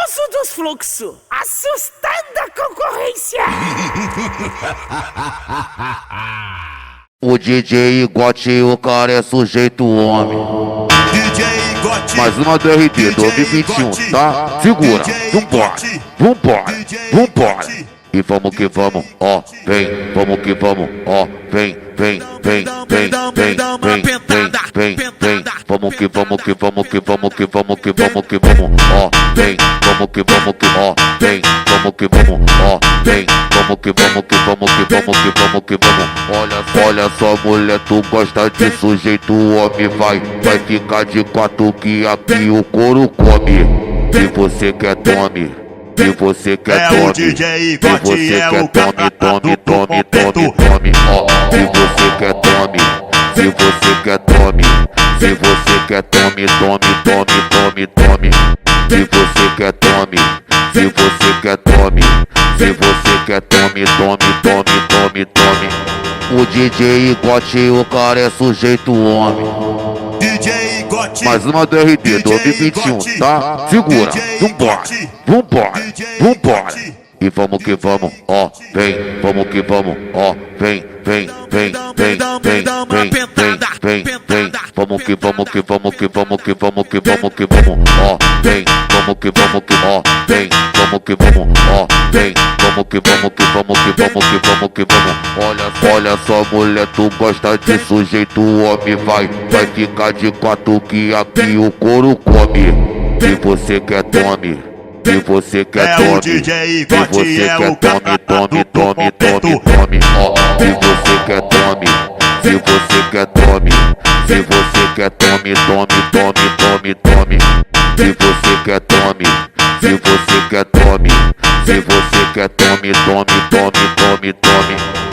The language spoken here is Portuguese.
poço dos fluxos, assustando a concorrência. O DJ Gotti, o cara é sujeito homem. DJ Gotti. Mais uma do RD 2021, tá? Segura, vambora. E vamos que vamos, ó, vem, vamos que vamos, ó, vem. Vamos que vamos, ó, vem, vamos que vamos, ó, vem, vamos que vamos, ó, vem, vamos que vamos. Olha só, mulher, tu gosta de sujeito homem, vai ficar de quatro que aqui o couro come. Se você quer tome. Se você quer tome, o DJ se Gotti, você é quer o cara tome, do completo. ó. Se você quer tome, se você quer tome, se você quer tome. Se você quer tome, se você quer tome, se você quer tome. O DJ Gotti, o cara é sujeito homem. DJ Gotti. Mais uma do RD 2021, tá? Segura, vambora. E vamos que vamos, ó, vem, vamos que vamos, ó, vem. Vamos que vamos, ó, vem, vamos que vamos, ó, vem, vamos que vamos, ó, vem, vamos que vamos. Olha só, mulher, tu gosta de sujeito homem, vai ficar de quatro que aqui o couro come. Se você quer tome. Se você quer tome, o DJ se Gotti, você é quer o cara tome, do completo. ó. Se você quer tome, se você quer tome, se você quer tome. Se você quer tome, se você quer tome, se você quer tome.